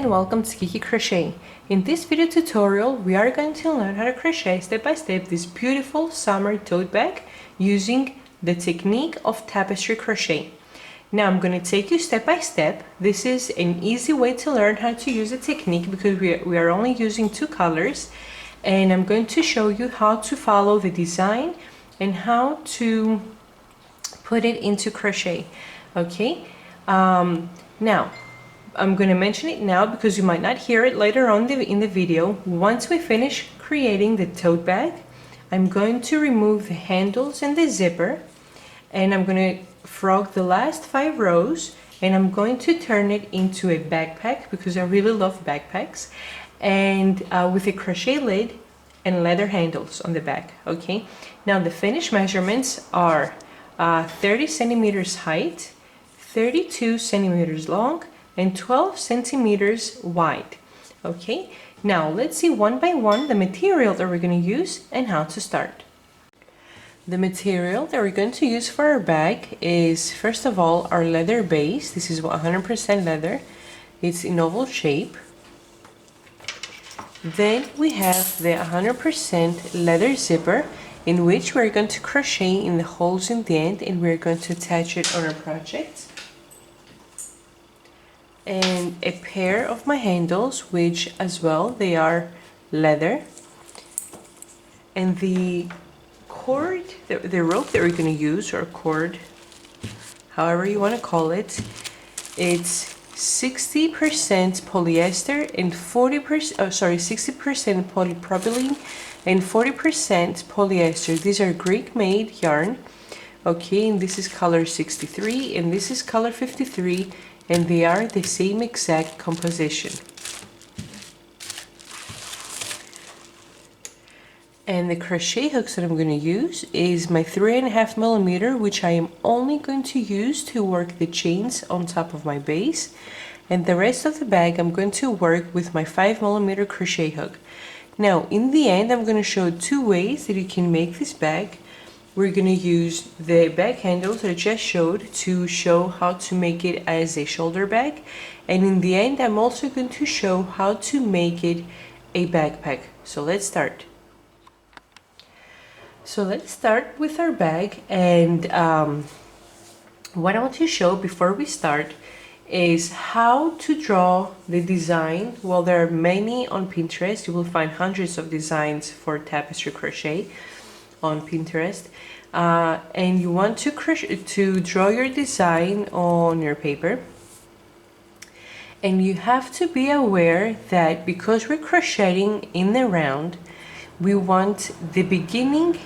and welcome to Kiki Crochet. In this video tutorial, we are going to learn how to crochet step by step this beautiful summer tote bag using the technique of Tapestry Crochet. Now I'm going to take you step by step. This is an easy way to learn how to use the technique because we are only using two colors, and I'm going to show you how to follow the design and how to put it into crochet. Okay, now I'm going to mention it now because you might not hear it later on in the video. Once we finish creating the tote bag, I'm going to remove the handles and the zipper, and I'm going to frog the last 5 rows, and I'm going to turn it into a backpack because I really love backpacks, and with a crochet lid and leather handles on the back. Okay, now the finished measurements are 30 centimeters height, 32 centimeters long, and 12 centimeters wide. Okay, now let's see one by one the material that we're going to use and how to start. The material that we're going to use for our bag is, first of all, our leather base. This is 100% leather. It's in oval shape. Then we have the 100% leather zipper, in which we're going to crochet in the holes in the end, and we're going to attach it on our project. And a pair of my handles, which as well they are leather, and the cord, the rope that we're going to use, or cord, however you want to call it, it's 60% polyester and 60% polypropylene and 40% polyester. These are Greek made yarn. Okay, and this is color 63 and this is color 53, and they are the same exact composition. And the crochet hooks that I'm going to use is my 3.5 millimeter, which I am only going to use to work the chains on top of my base, and the rest of the bag I'm going to work with my 5 millimeter crochet hook. Now in the end, I'm going to show 2 ways that you can make this bag. We're going to use the bag handles that I just showed to show how to make it as a shoulder bag, and in the end I'm also going to show how to make it a backpack. So let's start. So let's start with our bag, and what I want to show before we start is how to draw the design. Well, there are many on Pinterest. You will find hundreds of designs for Tapestry Crochet on Pinterest, and you want to draw your design on your paper, and you have to be aware that because we're crocheting in the round, we want the beginning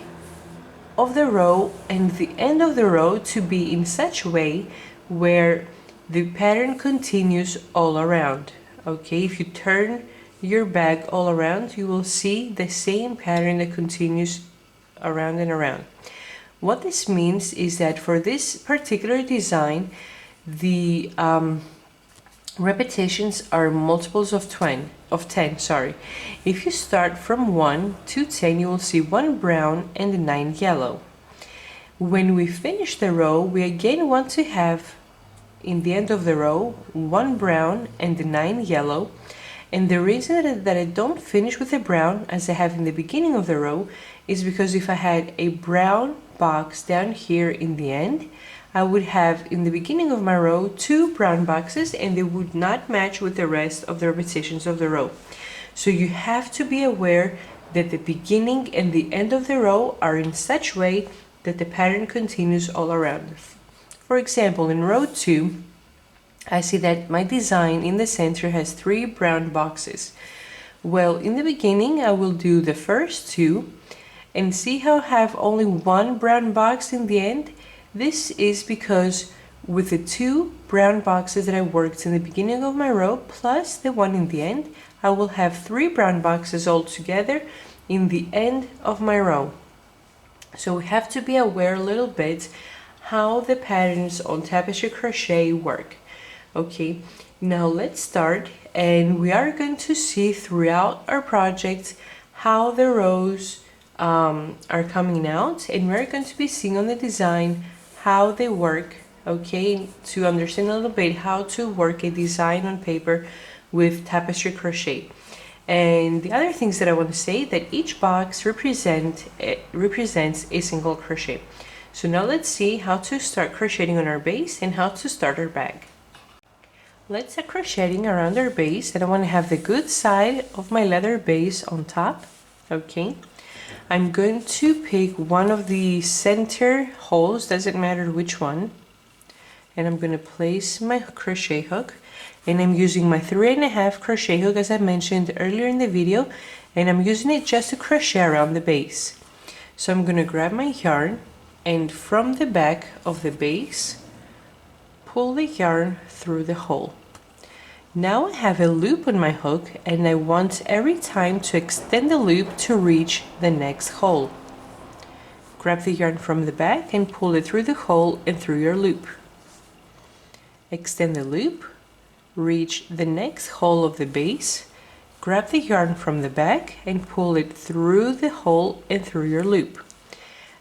of the row and the end of the row to be in such a way where the pattern continues all around. Okay, if you turn your bag all around, you will see the same pattern that continues around and around. What this means is that for this particular design, the repetitions are multiples of 10. If you start from 1 to 10, you will see 1 brown and 9 yellow. When we finish the row, we again want to have in the end of the row 1 brown and 9 yellow. And the reason that I don't finish with a brown as I have in the beginning of the row is because if I had a brown box down here in the end, I would have in the beginning of my row 2 brown boxes, and they would not match with the rest of the repetitions of the row. So you have to be aware that the beginning and the end of the row are in such a way that the pattern continues all around. For example, in row 2, I see that my design in the center has 3 brown boxes. Well, in the beginning I will do the first 2 and see how I have only 1 brown box in the end. This is because with the 2 brown boxes that I worked in the beginning of my row plus the one in the end, I will have 3 brown boxes all together in the end of my row. So we have to be aware a little bit how the patterns on Tapestry Crochet work. Okay, now let's start, and we are going to see throughout our project how the rows are coming out, and we're going to be seeing on the design how they work, okay, to understand a little bit how to work a design on paper with Tapestry Crochet. And the other things that I want to say, that each box represents a single crochet. So now let's see how to start crocheting on our base and how to start our bag. Let's start crocheting around our base, and I want to have the good side of my leather base on top. Okay, I'm going to pick one of the center holes, doesn't matter which one, and I'm going to place my crochet hook, and I'm using my 3.5 crochet hook as I mentioned earlier in the video, and I'm using it just to crochet around the base. So I'm going to grab my yarn, and from the back of the base pull the yarn through the hole. Now I have a loop on my hook, and I want every time to extend the loop to reach the next hole. Grab the yarn from the back and pull it through the hole and through your loop. Extend the loop, reach the next hole of the base, grab the yarn from the back and pull it through the hole and through your loop.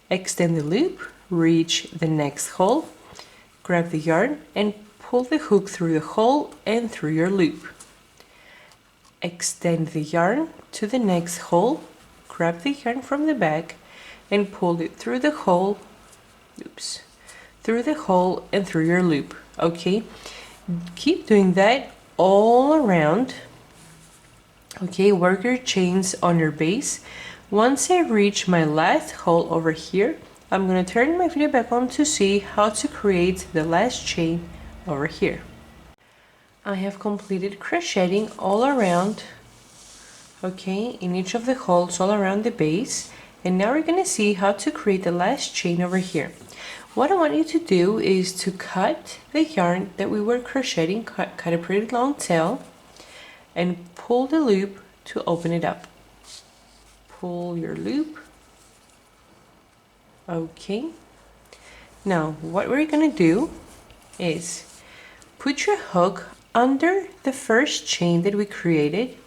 Extend the loop, reach the next hole, grab the yarn and pull the hook through the hole and through your loop. Extend the yarn to the next hole, grab the yarn from the back and pull it through the hole, through the hole and through your loop. Okay, keep doing that all around. Okay, work your chains on your base. Once I reach my last hole over here, I'm going to turn my video back on to see how to create the last chain over here. I have completed crocheting all around, okay, in each of the holes all around the base, and now we're going to see how to create the last chain over here. What I want you to do is to cut the yarn that we were crocheting, cut a pretty long tail, and pull the loop to open it up. Pull your loop. Okay. Now what we're going to do is put your hook under the first chain that we created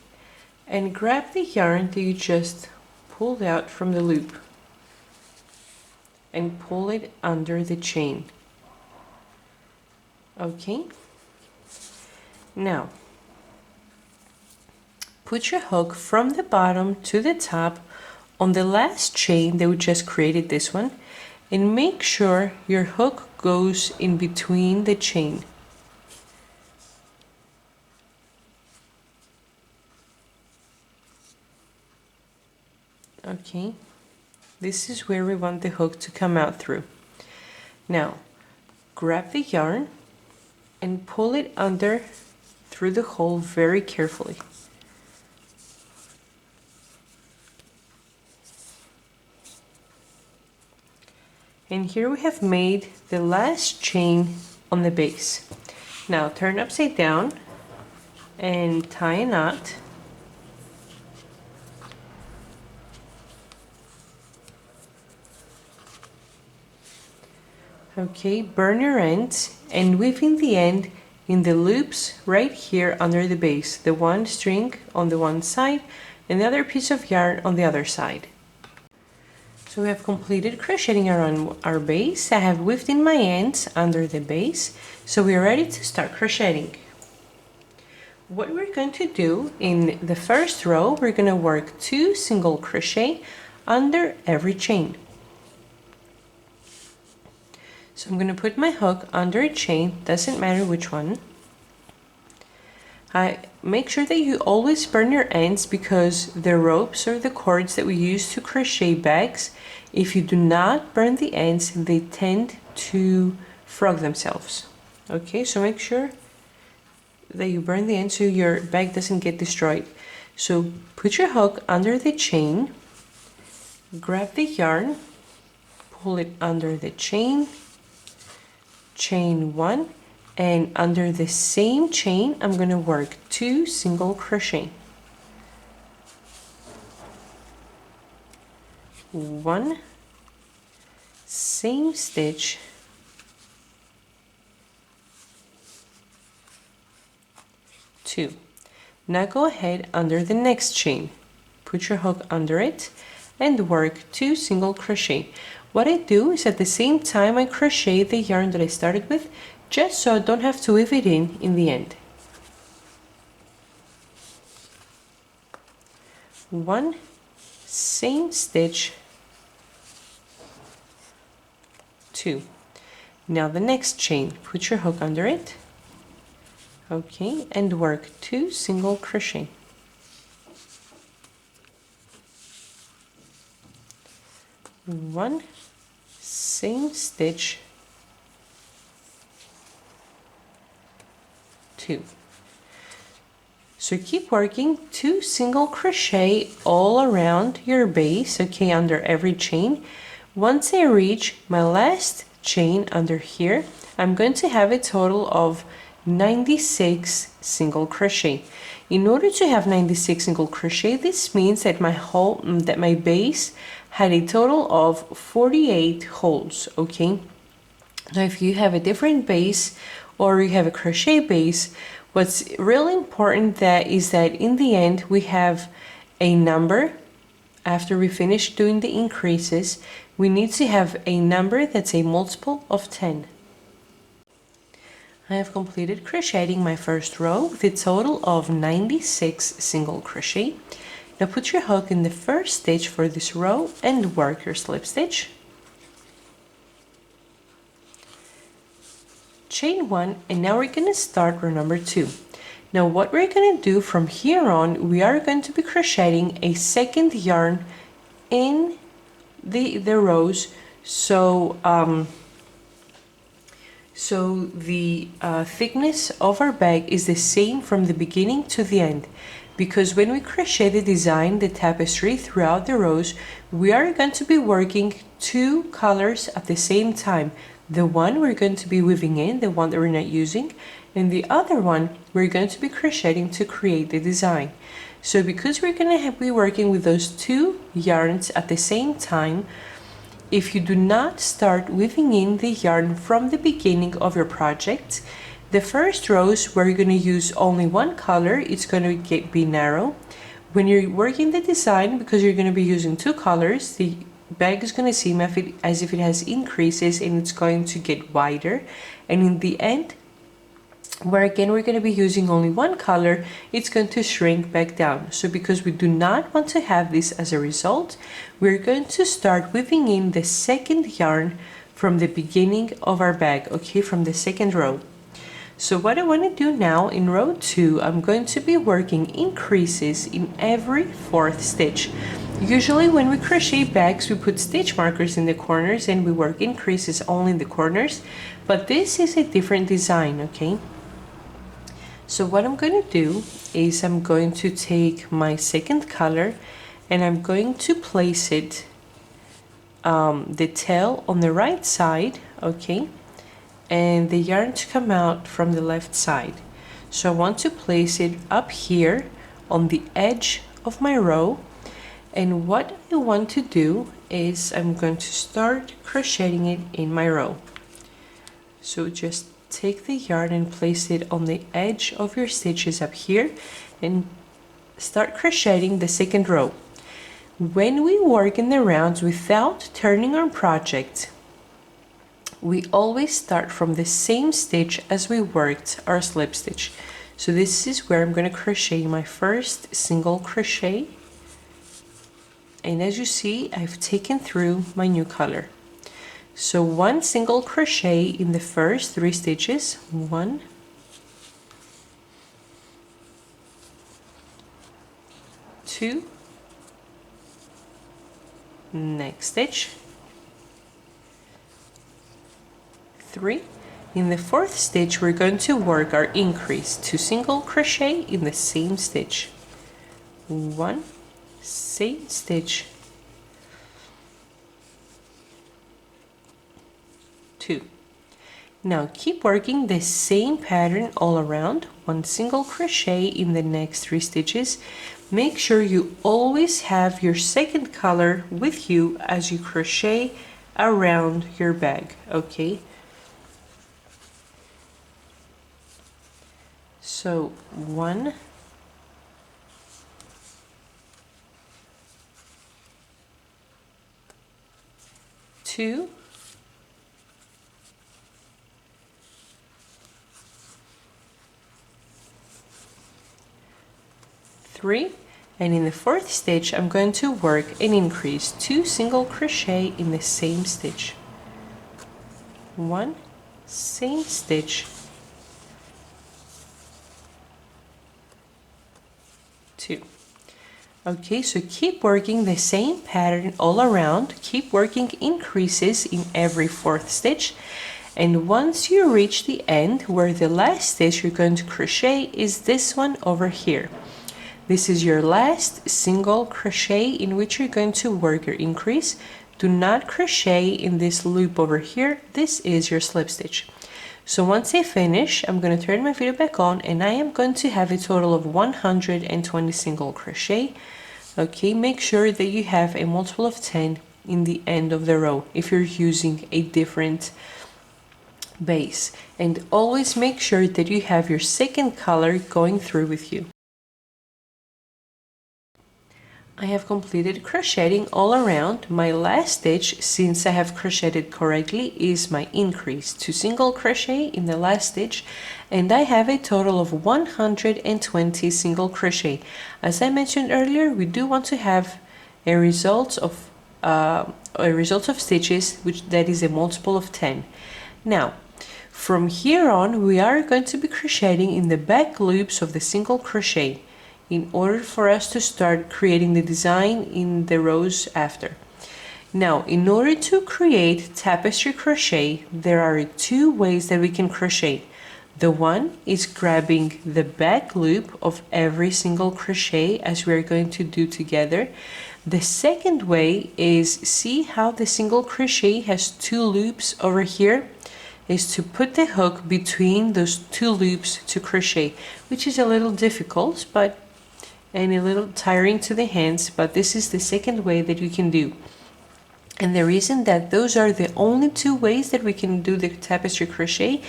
and grab the yarn that you just pulled out from the loop and pull it under the chain. Okay, now put your hook from the bottom to the top on the last chain that we just created, this one, and make sure your hook goes in between the chain. Okay, this is where we want the hook to come out through. Now grab the yarn and pull it under through the hole very carefully. And here we have made the last chain on the base. Now turn upside down and tie a knot. Okay, burn your ends and weave in the end in the loops right here under the base, the one string on the one side and the other piece of yarn on the other side. So we have completed crocheting around our base. I have weaved in my ends under the base, so we are ready to start crocheting. What we're going to do in the first row, we're going to work 2 single crochet under every chain. So I'm going to put my hook under a chain, doesn't matter which one. Make sure that you always burn your ends, because the ropes or the cords that we use to crochet bags, if you do not burn the ends, they tend to frog themselves. Okay, so make sure that you burn the ends so your bag doesn't get destroyed. So put your hook under the chain, grab the yarn, pull it under the chain, chain 1, and under the same chain I'm going to work 2 single crochet. 1, same stitch, 2. Now go ahead under the next chain, put your hook under it and work 2 single crochet. What I do is at the same time I crochet the yarn that I started with, just so I don't have to weave it in the end. 1 same stitch, 2. Now the next chain, put your hook under it, okay, and work 2 single crochet. One same stitch, 2. So keep working 2 single crochet all around your base, okay, under every chain. Once I reach my last chain under here, I'm going to have a total of 96 single crochet. In order to have 96 single crochet, this means that my base had a total of 48 holes, okay? Now if you have a different base or you have a crochet base, what's really important is that in the end we have a number. After we finish doing the increases, we need to have a number that's a multiple of 10. I have completed crocheting my first row with a total of 96 single crochet. Now put your hook in the first stitch for this row and work your slip stitch. Chain 1, and now we're going to start row number 2. Now what we're going to do from here on, we are going to be crocheting a second yarn in the rows, so the thickness of our bag is the same from the beginning to the end, because when we crochet the design, the tapestry throughout the rows, we are going to be working 2 colors at the same time. The one we're going to be weaving in, the one that we're not using, and the other one we're going to be crocheting to create the design. So because we're going to be working with those 2 yarns at the same time, if you do not start weaving in the yarn from the beginning of your project, the first rows where you're going to use only one color, it's going to be narrow. When you're working the design, because you're going to be using 2 colors, the bag is going to seem as if it has increases, and it's going to get wider. And in the end, where again we're going to be using only one color, it's going to shrink back down. So because we do not want to have this as a result, we're going to start weaving in the second yarn from the beginning of our bag, okay, from the second row. So what I want to do now in row 2, I'm going to be working increases in every 4th stitch. Usually when we crochet bags, we put stitch markers in the corners and we work increases only in the corners, but this is a different design, okay? So what I'm going to do is I'm going to take my second color and I'm going to place it, the tail on the right side, okay, and the yarn to come out from the left side. So I want to place it up here on the edge of my row, and what I want to do is I'm going to start crocheting it in my row. So just take the yarn and place it on the edge of your stitches up here and start crocheting the second row. When we work in the rounds without turning our project, we always start from the same stitch as we worked our slip stitch. So this is where I'm going to crochet my first single crochet, and as you see, I've taken through my new color. So 1 single crochet in the first 3 stitches, 1, 2, next stitch, 3. In the 4th stitch, we're going to work our increase, 2 single crochet in the same stitch, 1, same stitch, 2. Now keep working the same pattern all around, 1 single crochet in the next 3 stitches. Make sure you always have your second color with you as you crochet around your bag, okay? So 1, 2, 3, And in the fourth stitch, I'm going to work an increase, 2 single crochet in the same stitch. 1, same stitch, 2. Okay, so keep working the same pattern all around. Keep working increases in every fourth stitch. And once you reach the end, where the last stitch you're going to crochet is this one over here. This is your last single crochet in which you're going to work your increase. Do not crochet in this loop over here. This is your slip stitch. So once I finish, I'm going to turn my video back on and I am going to have a total of 120 single crochet. Okay, make sure that you have a multiple of 10 in the end of the row if you're using a different base. And always make sure that you have your second color going through with you. I have completed crocheting all around. My last stitch, since I have crocheted correctly, is my increase, 2 single crochet in the last stitch, and I have a total of 120 single crochet. As I mentioned earlier, we do want to have a result of stitches that is a multiple of 10. Now, from here on, we are going to be crocheting in the back loops of the single crochet, in order for us to start creating the design in the rows after. Now, in order to create tapestry crochet, there are 2 ways that we can crochet. The one is grabbing the back loop of every single crochet, as we are going to do together. The second way is, see how the single crochet has 2 loops over here? Is to put the hook between those 2 loops to crochet, which is a little difficult, and a little tiring to the hands, but this is the second way that you can do. And the reason that those are the only 2 ways that we can do the tapestry crochet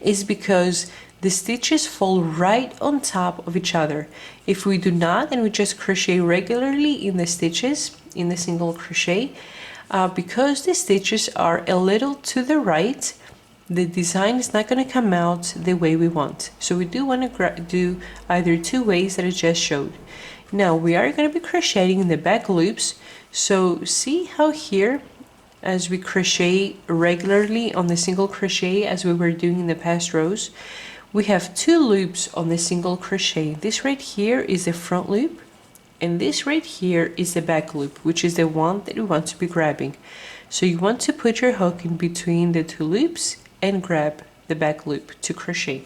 is because the stitches fall right on top of each other. If we do not, and we just crochet regularly in the stitches, in the single crochet, because the stitches are a little to the right, the design is not going to come out the way we want. So we do want to do either 2 ways that I just showed. Now we are going to be crocheting in the back loops. So see how here, as we crochet regularly on the single crochet as we were doing in the past rows, we have 2 loops on the single crochet. This right here is the front loop, and this right here is the back loop, which is the one that we want to be grabbing. So you want to put your hook in between the 2 loops and grab the back loop to crochet.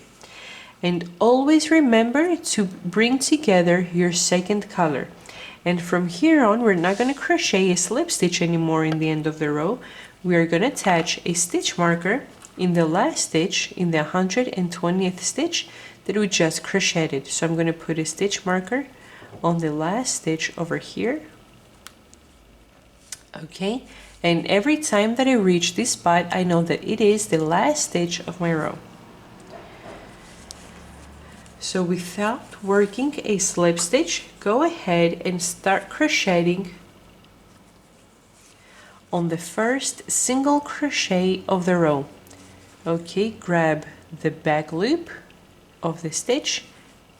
And always remember to bring together your second color. And from here on, we're not going to crochet a slip stitch anymore in the end of the row. We are going to attach a stitch marker in the last stitch, in the 120th stitch that we just crocheted. So I'm going to put a stitch marker on the last stitch over here. Okay. And every time that I reach this spot, I know that it is the last stitch of my row. So without working a slip stitch, go ahead and start crocheting on the first single crochet of the row. Okay, grab the back loop of the stitch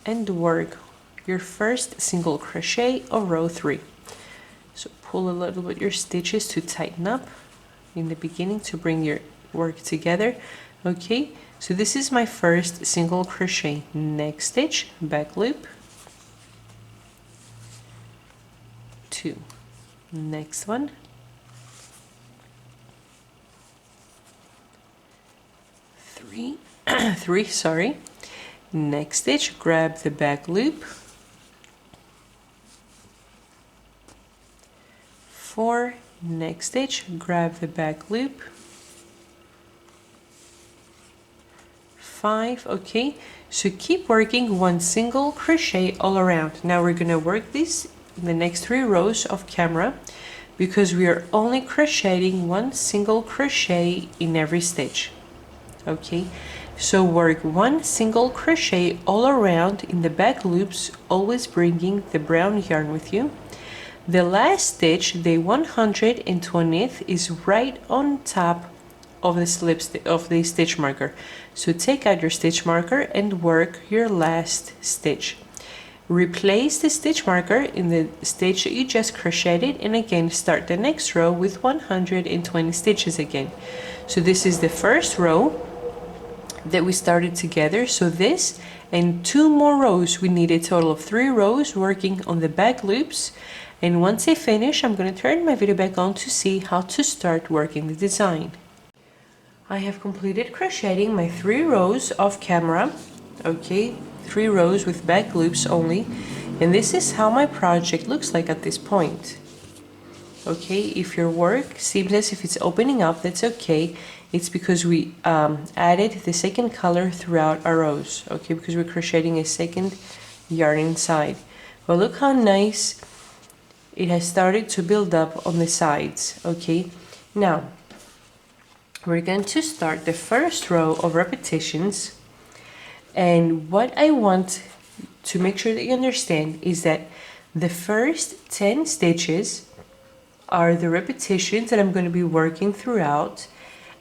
and work your first single crochet of row 3. So pull a little bit your stitches to tighten up in the beginning to bring your work together. Okay, so this is my first single crochet. Next stitch, back loop, 2. Next one, 3, 3, sorry. Next stitch, grab the back loop, 4. Next stitch, grab the back loop, 5. Okay, so keep working 1 single crochet all around. Now we're gonna work this in the next 3 rows of camera, because we are only crocheting 1 single crochet in every stitch. Okay, so work 1 single crochet all around in the back loops, always bringing the brown yarn with you. The last stitch, the 120th, is right on top of the stitch marker. So take out your stitch marker and work your last stitch. replace the stitch marker in the stitch that you just crocheted, and again start the next row with 120 stitches again. So this is the first row that we started together. So this and 2 more rows, we need a total of 3 rows working on the back loops. And once I finish, I'm going to turn my video back on to see how to start working the design. I have completed crocheting my 3 rows off camera. Okay, 3 rows with back loops only, and this is how my project looks like at this point. Okay, if your work seems as if it's opening up, that's okay. It's because we added the second color throughout our rows, okay, because we're crocheting a second yarn inside. Well, look how nice it has started to build up on the sides. Okay, now we're going to start the first row of repetitions, and what I want to make sure that you understand is that the first 10 stitches are the repetitions that I'm going to be working throughout,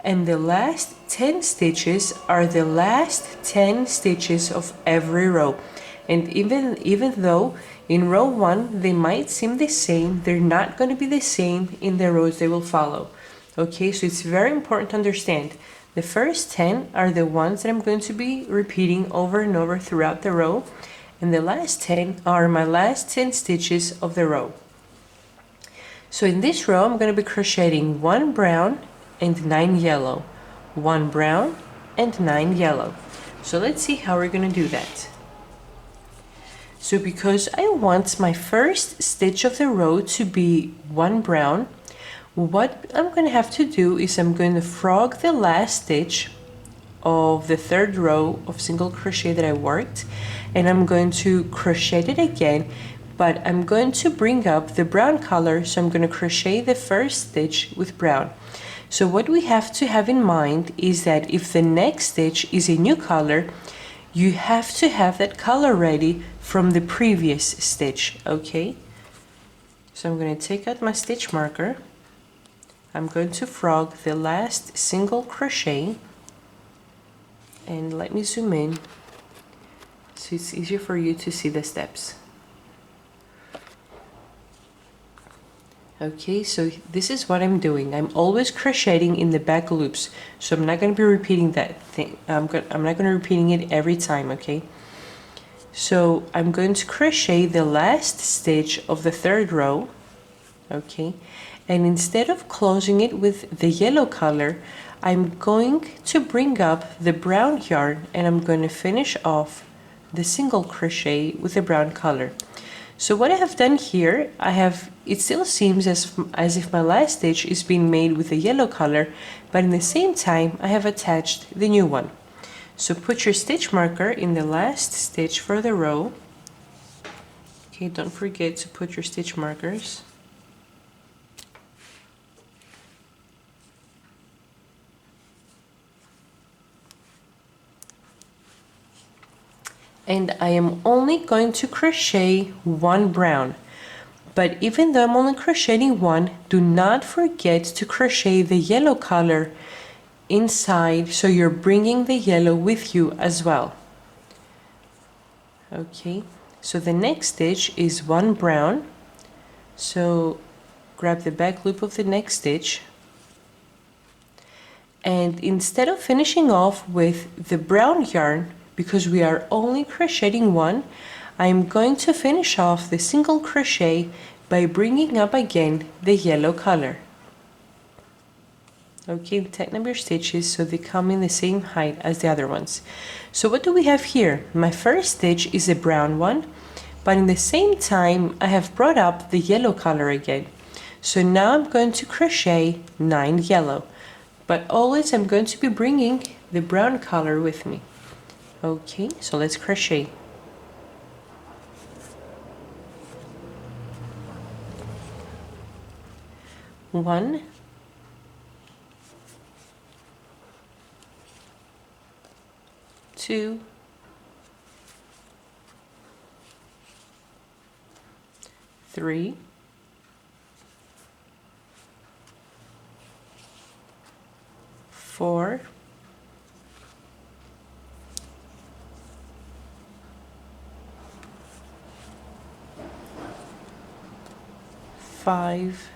and the last 10 stitches are the last 10 stitches of every row. And even though in row 1 they might seem the same, they're not going to be the same in the rows they will follow. Okay, so it's very important to understand the first 10 are the ones that I'm going to be repeating over and over throughout the row, and the last 10 are my last 10 stitches of the row. So in this row I'm going to be crocheting 1 brown and 9 yellow, 1 brown and 9 yellow. So let's see how we're going to do that. So because I want my first stitch of the row to be 1 brown, what I'm going to have to do is I'm going to frog the last stitch of the 3rd row of single crochet that I worked, and I'm going to crochet it again, but I'm going to bring up the brown color, so I'm going to crochet the first stitch with brown. So what we have to have in mind is that if the next stitch is a new color, you have to have that color ready from the previous stitch. Okay, so I'm going to take out my stitch marker. I'm going to frog the last single crochet, and let me zoom in so it's easier for you to see the steps. Okay, so this is what I'm doing. I'm always crocheting in the back loops, so I'm not going to be repeating that thing. I'm not going to be repeating it every time. Okay, so I'm going to crochet the last stitch of the 3rd row. Okay, and instead of closing it with the yellow color, I'm going to bring up the brown yarn, and I'm going to finish off the single crochet with the brown color. So what I have done here, it still seems as if my last stitch is being made with a yellow color, but in the same time I have attached the new one. So put your stitch marker in the last stitch for the row. Okay, don't forget to put your stitch markers. And I am only going to crochet 1 brown, but even though I'm only crocheting 1, do not forget to crochet the yellow color inside, so you're bringing the yellow with you as well. Okay, so the next stitch is 1 brown, so grab the back loop of the next stitch, and instead of finishing off with the brown yarn, because we are only crocheting 1, I'm going to finish off the single crochet by bringing up again the yellow color. Okay, tighten up your stitches so they come in the same height as the other ones. So what do we have here? My first stitch is a brown one, but in the same time I have brought up the yellow color again. So now I'm going to crochet 9 yellow, but always I'm going to be bringing the brown color with me. Okay, so let's crochet. One, two, three, four, 5,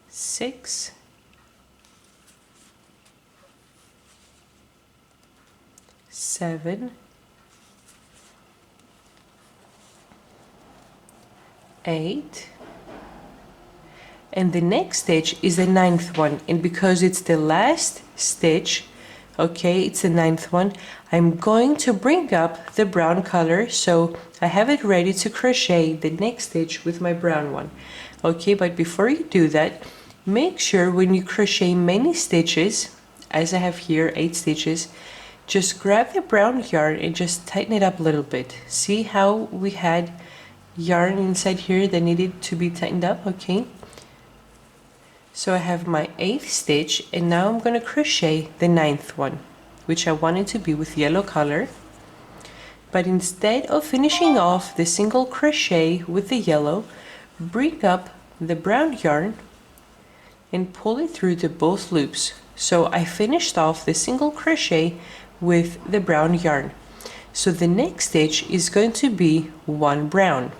6, 7, 8, and the next stitch is the 9th one, and because it's the last stitch, okay, it's the 9th one, I'm going to bring up the brown color, so I have it ready to crochet the next stitch with my brown one. Okay, but before you do that, make sure when you crochet many stitches, as I have here 8 stitches, just grab the brown yarn and just tighten it up a little bit. See how we had yarn inside here that needed to be tightened up? Okay, so I have my 8th stitch, and now I'm going to crochet the 9th one, which I wanted to be with yellow color. But instead of finishing off the single crochet with the yellow, bring up the brown yarn and pull it through to both loops. So I finished off the single crochet with the brown yarn. So the next stitch is going to be 1 brown.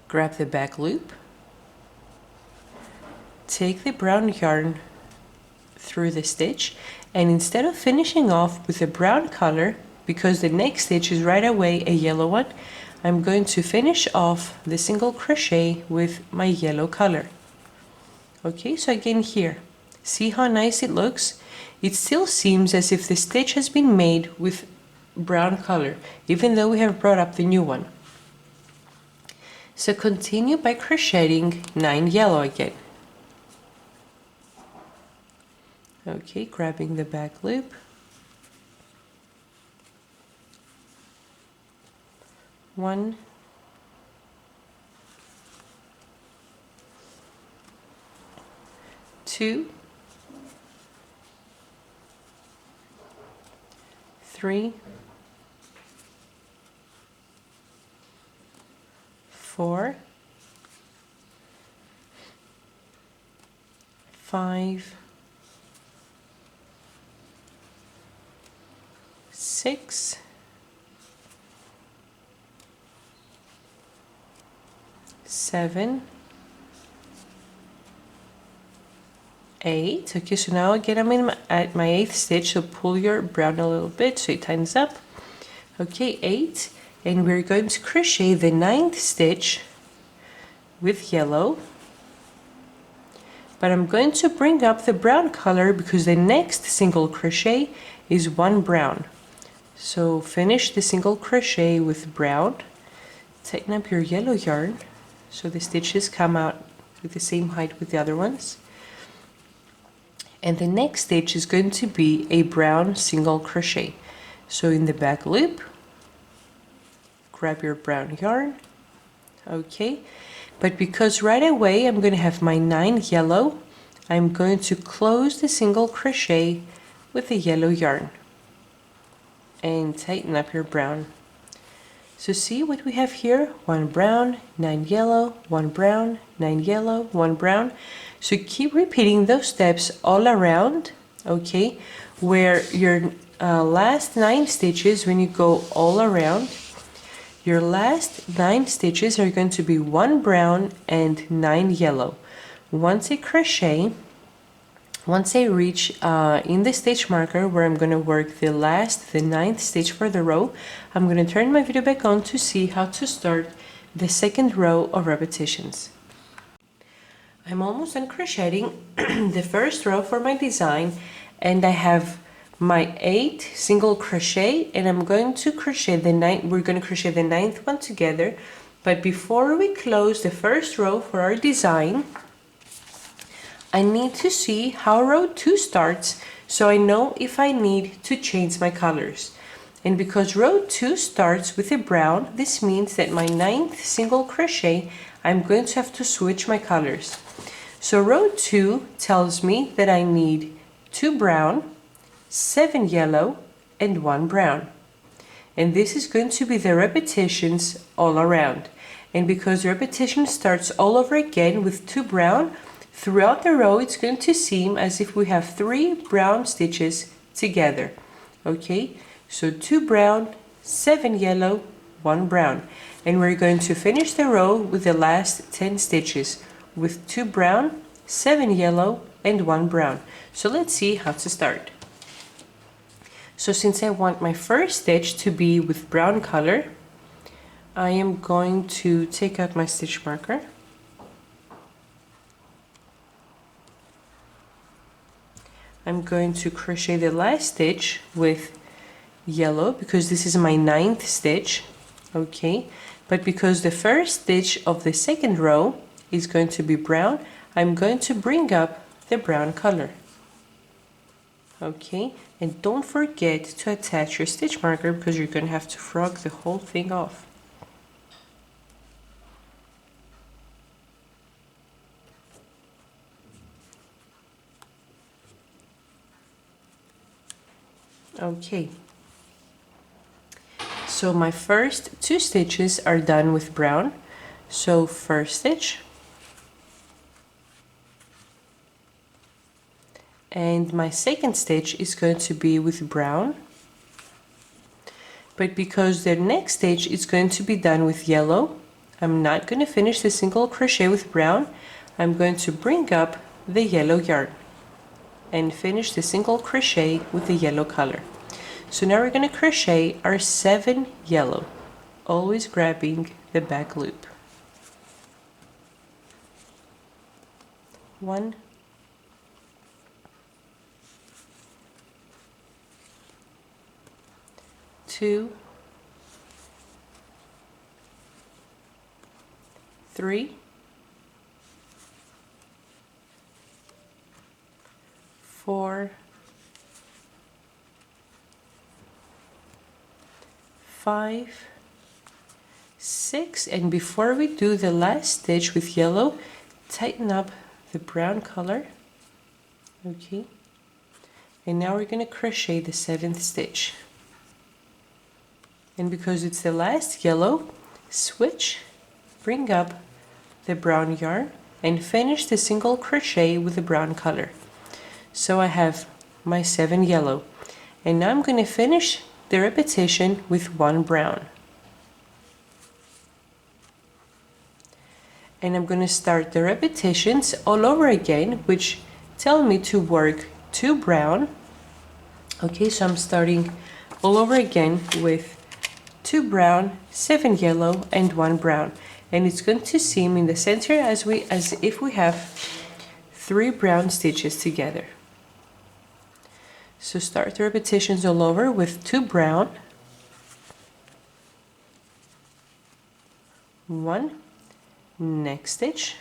Grab the back loop, take the brown yarn through the stitch, and instead of finishing off with a brown color, because the next stitch is right away a yellow one, I'm going to finish off the single crochet with my yellow color. Okay, so again here, see how nice it looks? It still seems as if the stitch has been made with brown color, even though we have brought up the new one. So continue by crocheting 9 yellow again. Okay, grabbing the back loop, 1, 2, 3, 4, 5, 6, 7, 8. Okay, so now again I'm at my 8th stitch, so pull your brown a little bit so it tightens up. Okay, 8, and we're going to crochet the 9th stitch with yellow, but I'm going to bring up the brown color because the next single crochet is 1 brown. So finish the single crochet with brown, tighten up your yellow yarn so the stitches come out with the same height with the other ones. And the next stitch is going to be a brown single crochet. So in the back loop, grab your brown yarn. Okay, but because right away I'm going to have my 9 yellow, I'm going to close the single crochet with the yellow yarn and tighten up your brown. So see what we have here? 1 brown, 9 yellow, 1 brown, 9 yellow, 1 brown. So keep repeating those steps all around, okay? Where your last 9 stitches, when you go all around, your last 9 stitches are going to be 1 brown and 9 yellow. Once I reach in the stitch marker where I'm going to work the 9th stitch for the row, I'm going to turn my video back on to see how to start the 2nd row of repetitions. I'm almost done crocheting the first row for my design, and I have my 8 single crochet, and I'm going to crochet the 9th. We're going to crochet the 9th one together, but before we close the first row for our design, I need to see how row 2 starts so I know if I need to change my colors. And because row 2 starts with a brown, this means that my 9th single crochet, I'm going to have to switch my colors. So row 2 tells me that I need 2 brown, 7 yellow, and 1 brown. And this is going to be the repetitions all around. And because the repetition starts all over again with 2 brown, throughout the row it's going to seem as if we have 3 brown stitches together. Okay, so 2 brown, 7 yellow, 1 brown, and we're going to finish the row with the last 10 stitches with 2 brown, 7 yellow, and 1 brown. So let's see how to start. So since I want my first stitch to be with brown color, I am going to take out my stitch marker. I'm going to crochet the last stitch with yellow because this is my 9th stitch, okay? But because the first stitch of the second row is going to be brown, I'm going to bring up the brown color. Okay, and don't forget to attach your stitch marker because you're going to have to frog the whole thing off. Okay, so my first 2 stitches are done with brown. So first stitch, and my second stitch is going to be with brown, but because the next stitch is going to be done with yellow, I'm not going to finish the single crochet with brown. I'm going to bring up the yellow yarn and finish the single crochet with the yellow color. So now we're going to crochet our 7 yellow, always grabbing the back loop. 1, 2, 3, 4, 5, 6, and before we do the last stitch with yellow, tighten up the brown color. Okay, and now we're going to crochet the 7th stitch. And because it's the last yellow, switch, bring up the brown yarn and finish the single crochet with the brown color. So I have my 7 yellow, and now I'm going to finish the repetition with 1 brown. And I'm going to start the repetitions all over again, which tell me to work 2 brown. Okay, so I'm starting all over again with 2 brown, 7 yellow, and 1 brown, and it's going to seem in the center as if we have 3 brown stitches together. So start the repetitions all over with 2 brown, 1, next stitch,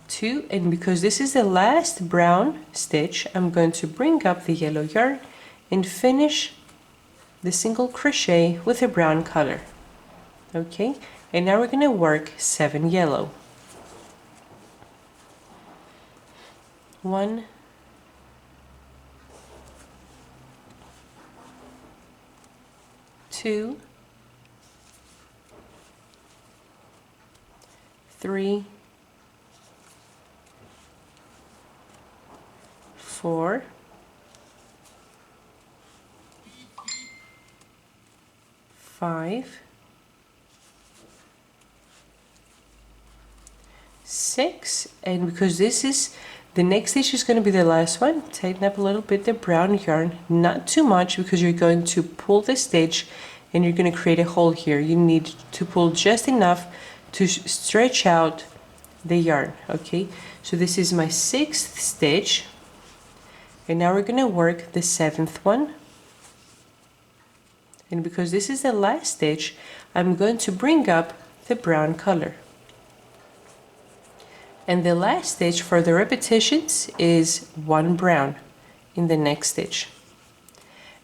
2, and because this is the last brown stitch, I'm going to bring up the yellow yarn and finish the single crochet with a brown color. Okay, and now we're going to work 7 yellow. 1, 2, 3, 4, 5, 6, and because this is the next stitch is going to be the last one, tighten up a little bit the brown yarn, not too much because you're going to pull the stitch and you're going to create a hole here. You need to pull just enough to stretch out the yarn. Okay, so this is my 6th stitch, and now we're going to work the 7th one. And because this is the last stitch, I'm going to bring up the brown color. And the last stitch for the repetitions is 1 brown in the next stitch.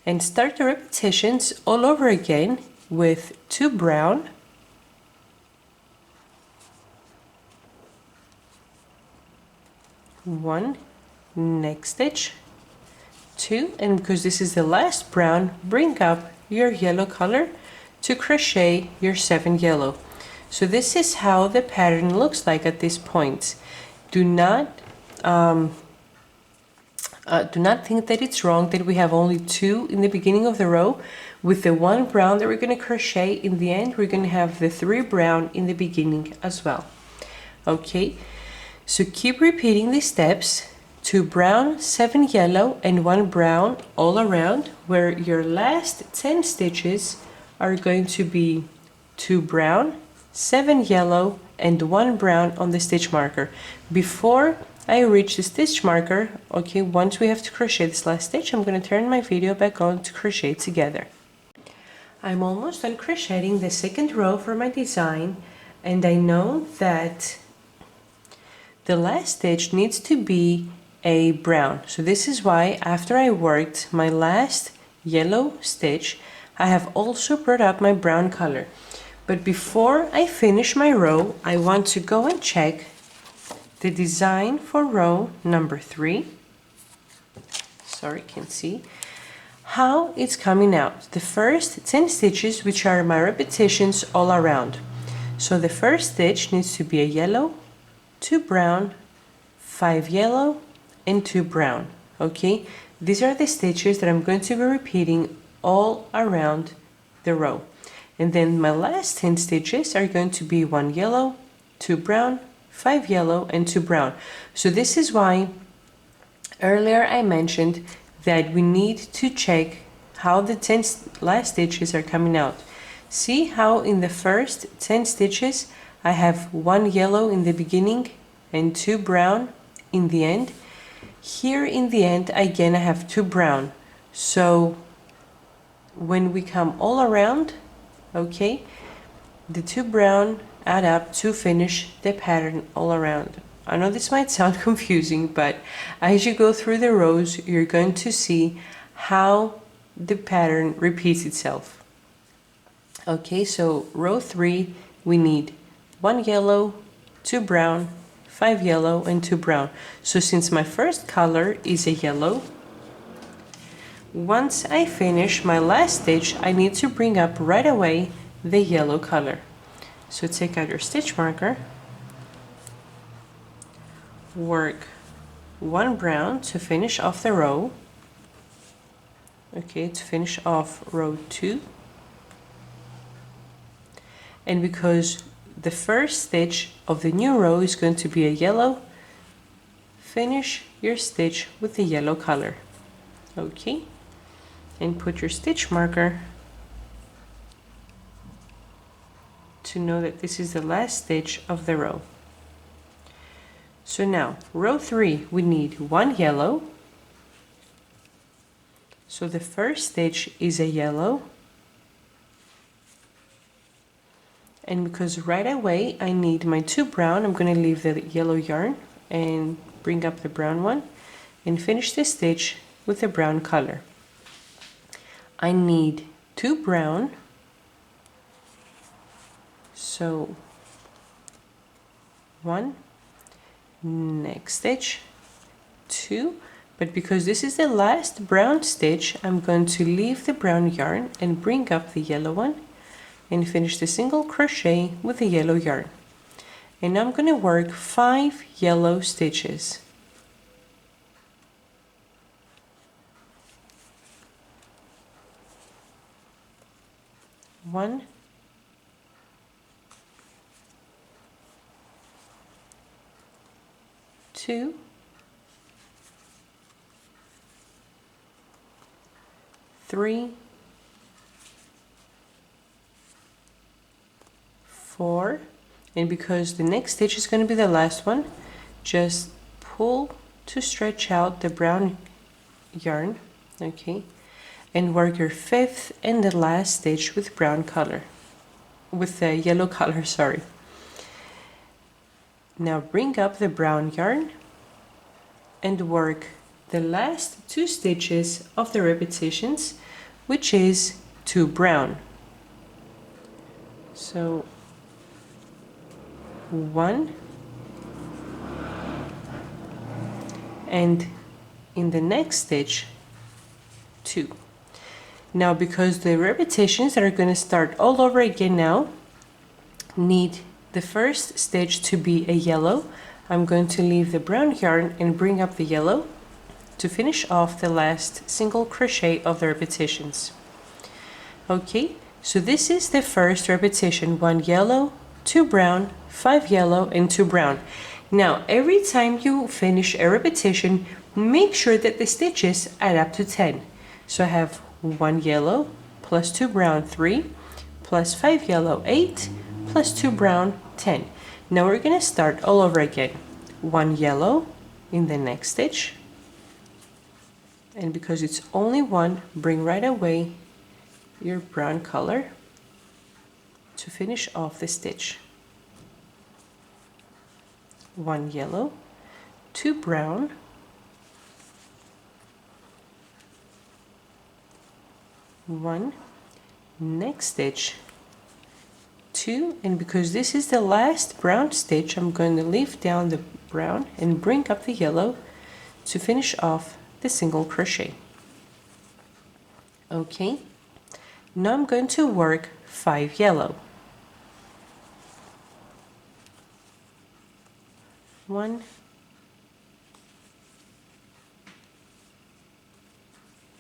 And start the repetitions all over again with 2 brown, 1, next stitch, 2, and because this is the last brown, bring up your yellow color to crochet your 7 yellow. So this is how the pattern looks like at this point. Do not Do not think that it's wrong that we have only 2 in the beginning of the row. With the 1 brown that we're going to crochet in the end, we're going to have the 3 brown in the beginning as well. Okay, so keep repeating these steps. 2 brown, 7 yellow, and 1 brown all around, where your last 10 stitches are going to be 2 brown, 7 yellow, and 1 brown on the stitch marker. Before I reach the stitch marker, okay, once we have to crochet this last stitch, I'm going to turn my video back on to crochet together. I'm almost done crocheting the second row for my design, and I know that the last stitch needs to be a brown. So this is why after I worked my last yellow stitch, I have also brought up my brown color. But before I finish my row, I want to go and check the design for row number 3. Sorry, can't see. How it's coming out. The first 10 stitches, which are my repetitions all around. So the first stitch needs to be a yellow, 2 brown, 5 yellow, and 2 brown. Okay, these are the stitches that I'm going to be repeating all around the row. And then my last 10 stitches are going to be 1 yellow, 2 brown, 5 yellow, and 2 brown. So this is why earlier I mentioned that we need to check how the 10 last stitches are coming out. See how in the first 10 stitches I have 1 yellow in the beginning and 2 brown in the end. Here in the end again I have 2 brown. So when we come all around, okay, the 2 brown add up to finish the pattern all around. I know this might sound confusing, but as you go through the rows, you're going to see how the pattern repeats itself. Okay, so row 3, we need 1 yellow, 2 brown, 5 yellow, and 2 brown. So since my first color is a yellow, once I finish my last stitch, I need to bring up right away the yellow color. So take out your stitch marker, work 1 brown to finish off the row, okay, to finish off row 2. And because the first stitch of the new row is going to be a yellow, finish your stitch with the yellow color, okay, and put your stitch marker to know that this is the last stitch of the row. So now row 3, we need 1 yellow, so the first stitch is a yellow, and because right away I need my 2 brown, I'm going to leave the yellow yarn and bring up the brown one and finish the stitch with the brown color. I need 2 brown, so 1, next stitch, 2, but because this is the last brown stitch, I'm going to leave the brown yarn and bring up the yellow one and finish the single crochet with the yellow yarn. And I'm going to work 5 yellow stitches. 1, 2, 3, 4, and because the next stitch is going to be the last one, just pull to stretch out the brown yarn, okay, and work your 5th and the last stitch with brown color, with the yellow color, sorry. Now bring up the brown yarn and work the last 2 stitches of the repetitions, which is 2 brown. So 1, and in the next stitch 2. Now because the repetitions that are going to start all over again now need the first stitch to be a yellow, I'm going to leave the brown yarn and bring up the yellow to finish off the last single crochet of the repetitions. Okay, so this is the first repetition: 1 yellow, 2 brown, 5 yellow, and 2 brown. Now every time you finish a repetition, make sure that the stitches add up to 10. So I have 1 yellow plus 2 brown, 3, plus 5 yellow, 8, plus 2 brown, 10. Now we're going to start all over again. 1 yellow in the next stitch, and because it's only one, bring right away your brown color to finish off the stitch. 1 yellow, 2 brown, 1, next stitch, 2, and because this is the last brown stitch, I'm going to leave down the brown and bring up the yellow to finish off the single crochet. Okay, now I'm going to work 5 yellow. 1,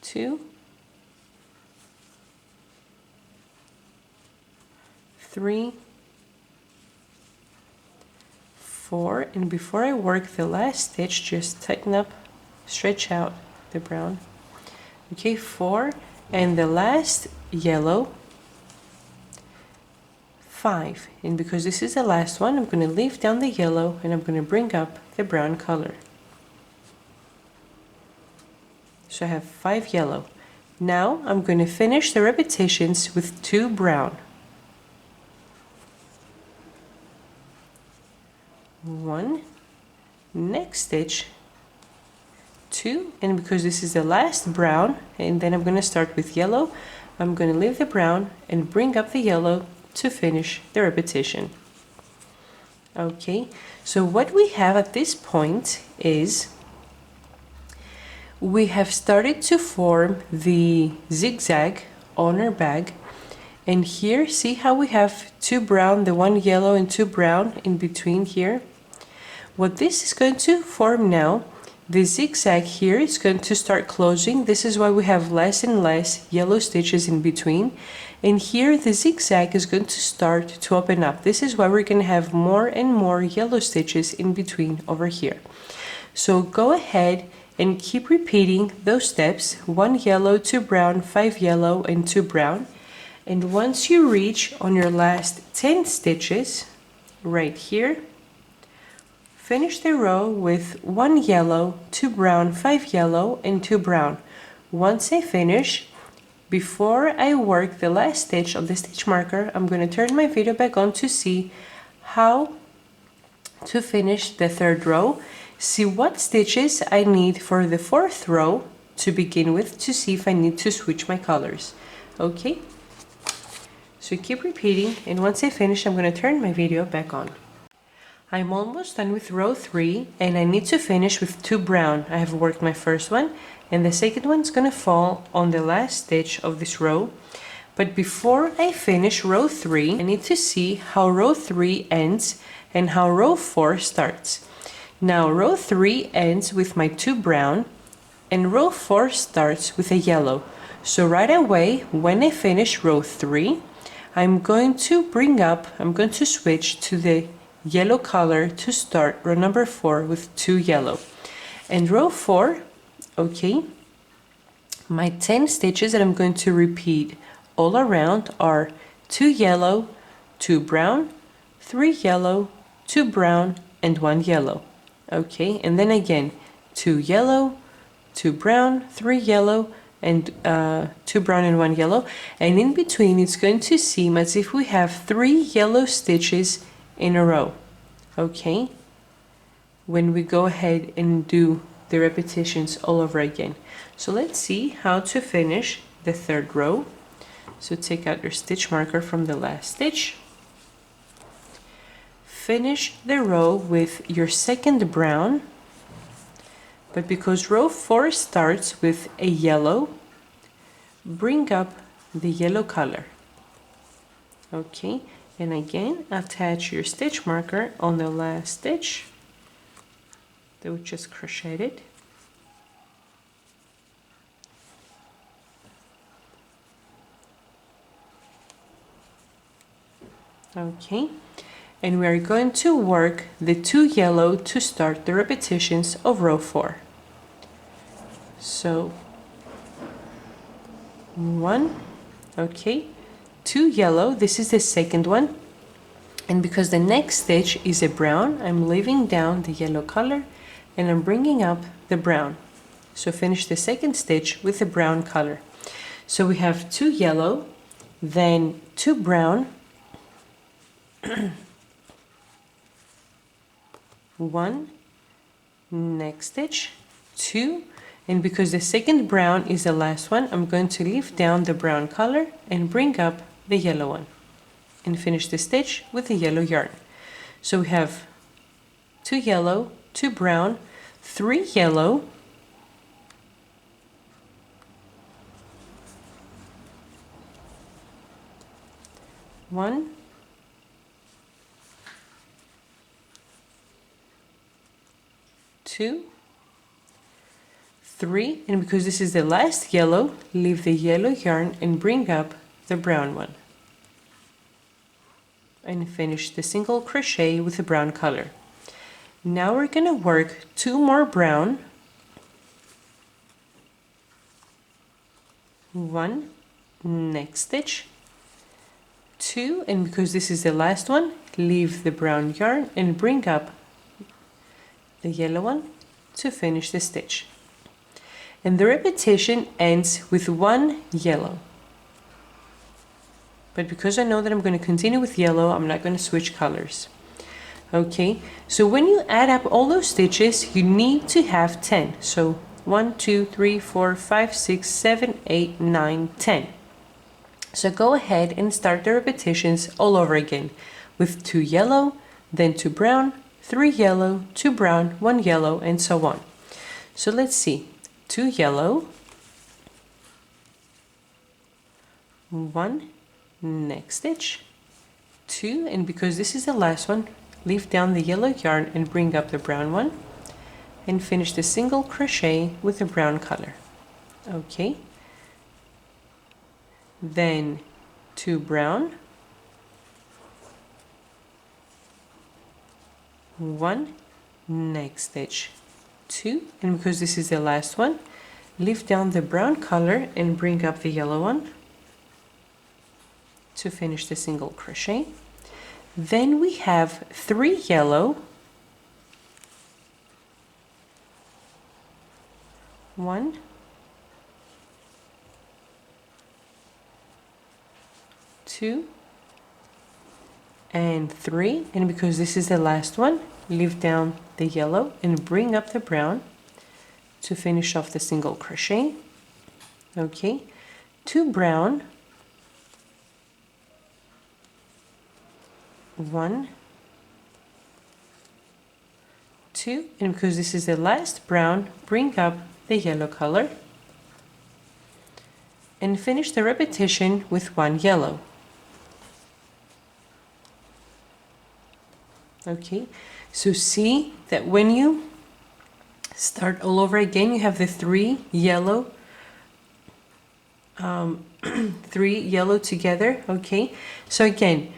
2, 3, 4, and before I work the last stitch, just tighten up, stretch out the brown. Okay, 4, and the last yellow, 5, and because this is the last one, I'm going to leave down the yellow and I'm going to bring up the brown color. So I have 5 yellow. Now I'm going to finish the repetitions with 2 brown. 1, next stitch, 2, and because this is the last brown, and then I'm going to start with yellow, I'm going to leave the brown and bring up the yellow to finish the repetition. Okay, so what we have at this point is we have started to form the zigzag on our bag, and here see how we have 2 brown, the 1 yellow and 2 brown in between here. What this is going to form now, the zigzag here is going to start closing. This is why we have less and less yellow stitches in between. And here the zigzag is going to start to open up. This is why we're going to have more and more yellow stitches in between over here. So go ahead and keep repeating those steps: 1 yellow, 2 brown, 5 yellow, and 2 brown. And once you reach on your last 10 stitches right here, finish the row with 1 yellow, 2 brown, 5 yellow, and 2 brown. Once I finish, before I work the last stitch of the stitch marker, I'm going to turn my video back on to see how to finish the 3rd row. See what stitches I need for the 4th row to begin with, to see if I need to switch my colors. Okay? So keep repeating, and once I finish, I'm going to turn my video back on. I'm almost done with row 3, and I need to finish with 2 brown. I have worked my first one, and the second one's gonna fall on the last stitch of this row. But before I finish row 3, I need to see how row 3 ends and how row 4 starts. Now row 3 ends with my 2 brown, and row 4 starts with a yellow. So right away, when I finish row 3, I'm going to switch to the yellow color to start row number 4 with 2 yellow. And row 4, okay, my 10 stitches that I'm going to repeat all around are 2 yellow, 2 brown, 3 yellow, 2 brown, and 1 yellow. Okay, and then again 2 yellow, 2 brown, 3 yellow, and 2 brown and 1 yellow. And in between it's going to seem as if we have 3 yellow stitches in a row. Okay, when we go ahead and do the repetitions all over again. So let's see how to finish the 3rd row. So take out your stitch marker from the last stitch, finish the row with your 2nd brown, but because row 4 starts with a yellow, bring up the yellow color. Okay, and again attach your stitch marker on the last stitch that we just crocheted. Okay, and we are going to work the 2 yellow to start the repetitions of row 4. So 1, okay, 2 yellow, this is the second one, and because the next stitch is a brown, I'm leaving down the yellow color and I'm bringing up the brown. So finish the second stitch with the brown color. So we have 2 yellow, then 2 brown, 1, next stitch, 2, and because the second brown is the last one, I'm going to leave down the brown color and bring up the yellow one and finish the stitch with the yellow yarn. So we have 2 yellow, 2 brown, 3 yellow, 1, 2, 3, and because this is the last yellow, leave the yellow yarn and bring up the brown one and finish the single crochet with the brown color. Now we're going to work 2 more brown, 1, next stitch, 2, and because this is the last one, leave the brown yarn and bring up the yellow one to finish the stitch. And the repetition ends with 1 yellow. But because I know that I'm going to continue with yellow, I'm not going to switch colors. Okay, so when you add up all those stitches, you need to have 10. So 1, 2, 3, 4, 5, 6, 7, 8, 9, 10. So go ahead and start the repetitions all over again with 2 yellow, then 2 brown, 3 yellow, 2 brown, 1 yellow, and so on. So let's see. 2 yellow, 1, next stitch, 2, and because this is the last one, leave down the yellow yarn and bring up the brown one and finish the single crochet with the brown color. Okay, then 2 brown, 1, next stitch, 2, and because this is the last one, leave down the brown color and bring up the yellow one to finish the single crochet. Then we have 3 yellow, 1, 2, and 3, and because this is the last one, leave down the yellow and bring up the brown to finish off the single crochet. Okay, 2 brown, 1, 2, and because this is the last brown, bring up the yellow color and finish the repetition with 1 yellow. Okay, so see that when you start all over again, you have the 3 yellow, 3 yellow together. Okay, so again,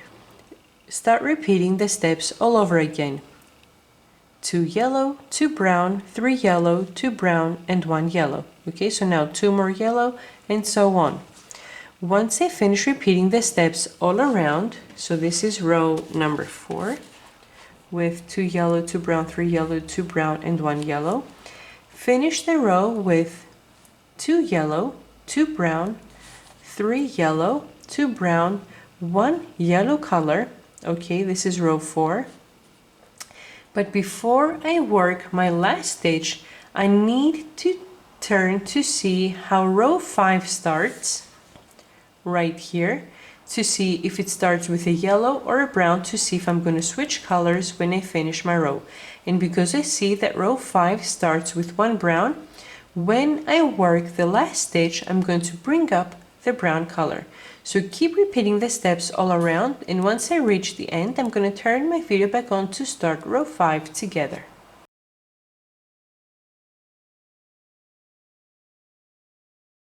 start repeating the steps all over again. 2 yellow, 2 brown, 3 yellow, 2 brown, and 1 yellow. Okay, so now 2 more yellow, and so on. Once I finish repeating the steps all around, so this is row number 4, with 2 yellow, 2 brown, 3 yellow, 2 brown, and 1 yellow. Finish the row with 2 yellow, 2 brown, 3 yellow, 2 brown, 1 yellow color. Okay, this is row 4. But before I work my last stitch, I need to turn to see how row 5 starts right here, to see if it starts with a yellow or a brown, to see if I'm going to switch colors when I finish my row. And because I see that row 5 starts with 1 brown, when I work the last stitch, I'm going to bring up the brown color. So keep repeating the steps all around, and once I reach the end, I'm going to turn my video back on to start row 5 together.